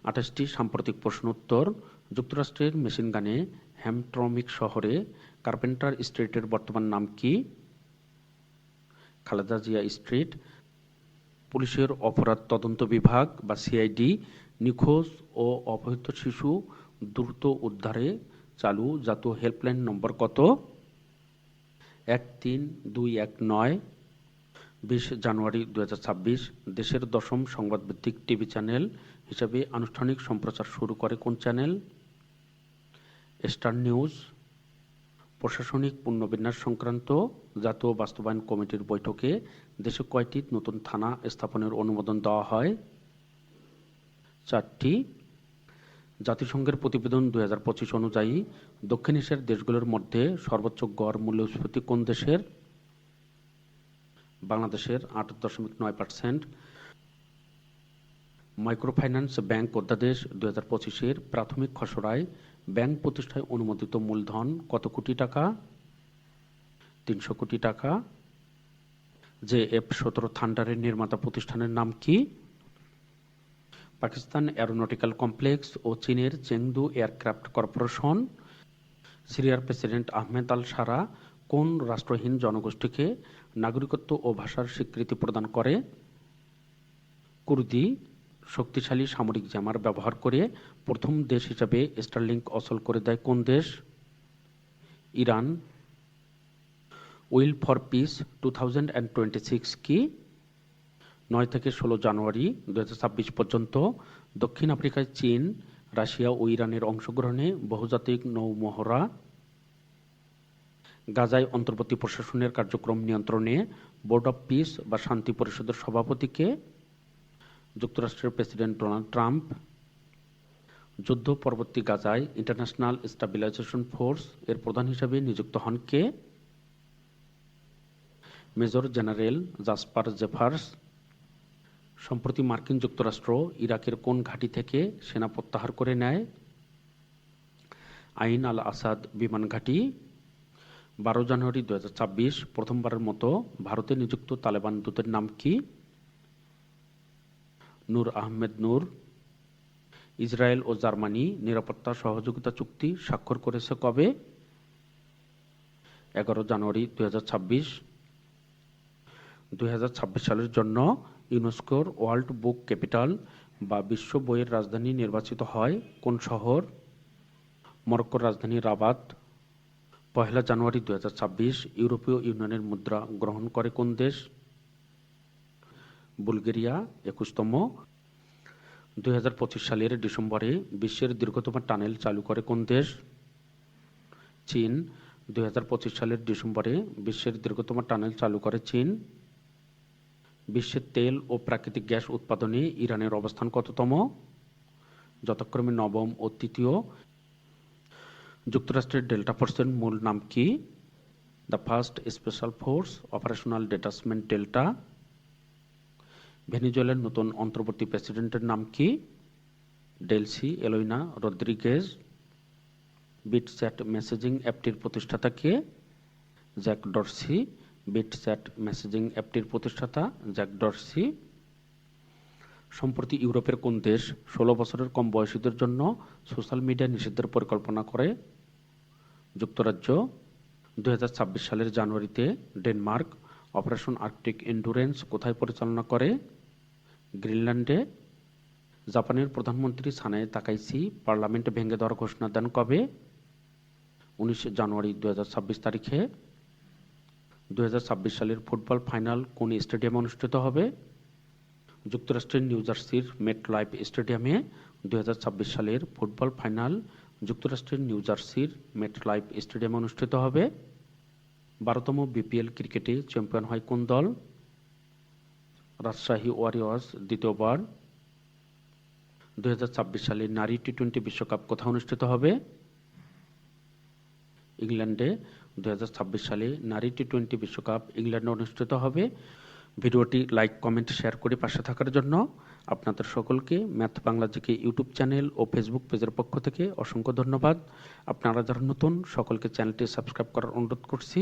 28টি সাম্প্রতিক প্রশ্ন উত্তর। যুক্তরাষ্ট্রের মেশিনগানে হ্যামট্রমিক শহরে কার্পেন্টার স্ট্রিটের বর্তমান নাম কি? খালেদা জিয়া স্ট্রিট। পুলিশের অপরাধ তদন্ত বিভাগ বা সিআইডি নিখোঁজ ও অপহৃত শিশু দ্রুত উদ্ধারে চালু জাতীয় হেল্পলাইন নম্বর কত? 13219। 20 জানুয়ারি 2026 দেশের 10ম সংবাদভিত্তিক টিভি চ্যানেল হিসাবে আনুষ্ঠানিক সম্প্রচার শুরু করে কোন চ্যানেল? Star news. প্রশাসনিক পুনর্বিন্যাস সংক্রান্ত জাতীয় বাস্তবায়ন কমিটির বৈঠকে দেশে কয়টি নতুন থানা স্থাপনের অনুমোদন দেওয়া হয়? 4টি। জাতিসংঘের প্রতিবেদন 2025 অনুযায়ী দক্ষিণ এশিয়ার দেশগুলোর মধ্যে সর্বোচ্চ গড় মূল্যস্ফীতি কোন দেশের? বাংলাদেশের 8.9%। মাইক্রোফাইন্যান্স ব্যাংক অধ্যাদেশ 2025-এর প্রাথমিক খসড়ায় ব্যাংক প্রতিষ্ঠায় অনুমোদিত মূলধন কত কোটি টাকা? 300 কোটি টাকা। F-17 থান্ডারের নির্মাতা প্রতিষ্ঠানের নাম কি? পাকিস্তান অ্যারোনটিক্যাল কমপ্লেক্স ও চীনের চেংদু এয়ারক্রাফট কর্পোরেশন। সিরিয়ার প্রেসিডেন্ট আহমেদ আল সারা কোন রাষ্ট্রহীন জনগোষ্ঠীকে নাগরিকত্ব ও ভাষার স্বীকৃতি প্রদান করে? কুর্দি। শক্তিশালী সামরিক জামার ব্যবহার করে প্রথম দেশ হিসাবে স্টারলিংক অচল করে দেয় কোন দেশ? ইরান। উইল ফর পিস 2026 কি? 9 থেকে 16 জানুয়ারি 2026 পর্যন্ত দক্ষিণ আফ্রিকায় চীন, রাশিয়া ও ইরানের অংশগ্রহণে বহুজাতিক নৌমহড়া। গাজায় অন্তর্বর্তী প্রশাসনের কার্যক্রম নিয়ন্ত্রণে বোর্ড অব পিস বা শান্তি পরিষদের সভাপতিকে? যুক্তরাষ্ট্রের প্রেসিডেন্ট ডোনাল্ড ট্রাম্প। যুদ্ধ পরবর্তী গাজায় ইন্টারন্যাশনাল স্টাবিলাইজেশন ফোর্স এর প্রধান হিসেবে নিযুক্ত হন কে? Major general Jasper Jeffers. সম্প্রতি মার্কিন যুক্তরাষ্ট্র ইরাকের কোন ঘাঁটি থেকে সেনা প্রত্যাহার করে নেয়? আইন আল আসাদ বিমান ঘাঁটি। 12 জানুয়ারি 2026 প্রথমবারের মতো ভারতে নিযুক্ত তালেবান দূতের নাম কি? নূর আহমেদ নূর। ইসরায়েল ও জার্মানি নিরাপত্তা সহযোগিতা চুক্তি স্বাক্ষর করেছে কবে? 11 জানুয়ারি 2026। 2026 সালের জন্য ইউনেস্কোর ওয়ার্ল্ড বুক ক্যাপিটাল বা বিশ্ব বইয়ের রাজধানী নির্বাচিত হয় কোন শহর? মরক্কোর রাজধানী রাবাত। 1 জানুয়ারি 2026 ইউরোপীয় ইউনিয়নের মুদ্রা গ্রহণ করে কোন দেশ? বুলগেরিয়া। 21তম। 2025 সালের ডিসেম্বরে বিশ্বের দীর্ঘতম টানেল চালু করে কোন দেশ? চীন। 2025 সালের ডিসেম্বরে বিশ্বের দীর্ঘতম টানেল চালু করে চীন। বিশ্বের তেল ও প্রাকৃতিক গ্যাস উৎপাদনে ইরানের অবস্থান কততম? যথাক্রমে 9ম ও 3য়। যুক্তরাষ্ট্রের ডেল্টা ফোর্সের মূল নাম কি? The first special force operational detachment Delta. ভেনেজুয়েলার নতুন অন্তর্বর্তী প্রেসিডেন্টের নাম কি? Delcy Eloina Rodriguez. Bitchat messaging অ্যাপটির প্রতিষ্ঠাতা কে? Jack Dorsey. বিটচ্যাট মেসেজিং অ্যাপটির প্রতিষ্ঠাতা জ্যাক ডরসি। সম্প্রতি ইউরোপের কোন দেশ 16 বছরের কম বয়সীদের জন্য সোশ্যাল মিডিয়া নিষিদ্ধের পরিকল্পনা করে? যুক্তরাজ্য। 2026 সালের জানুয়ারিতে ডেনমার্ক অপারেশন আর্কটিক এন্ডুরেন্স কোথায় পরিচালনা করে? গ্রিনল্যান্ডে। জাপানের প্রধানমন্ত্রী সানায়ে তাকাইচি পার্লামেন্ট ভেঙে দেওয়ার ঘোষণা দেন কবে? 19 জানুয়ারি 2026 তারিখে। 2026 সালের ফুটবল ফাইনাল কোন স্টেডিয়ামে অনুষ্ঠিত হবে? যুক্তরাষ্ট্রের নিউ জার্সির মেট লাইফ স্টেডিয়ামে 2026 সালের ফুটবল ফাইনাল যুক্তরাষ্ট্রের নিউ জার্সির মেট লাইফ স্টেডিয়ামে অনুষ্ঠিত হবে। 12তম বিপিএল ক্রিকেটে চ্যাম্পিয়ন হয় কোন দল? রাজশাহী ওয়ারিয়র্স দ্বিতীয়বার। 2026 সালে নারী টি-20 বিশ্বকাপ কোথায় অনুষ্ঠিত হবে? ইংল্যান্ডে। 2026 সালে নারী টি-20 বিশ্বকাপ ইংল্যান্ডে অনুষ্ঠিত হবে। ভিডিওটি লাইক, কমেন্ট, শেয়ার করে পাশে থাকার জন্য আপনাদের সকলকে math Bangla GK YouTube channel ও ফেসবুক পেজের পক্ষ থেকে অসংখ্য ধন্যবাদ। আপনারা যারা নতুন সকলকে চ্যানেলটি সাবস্ক্রাইব করার অনুরোধ করছি।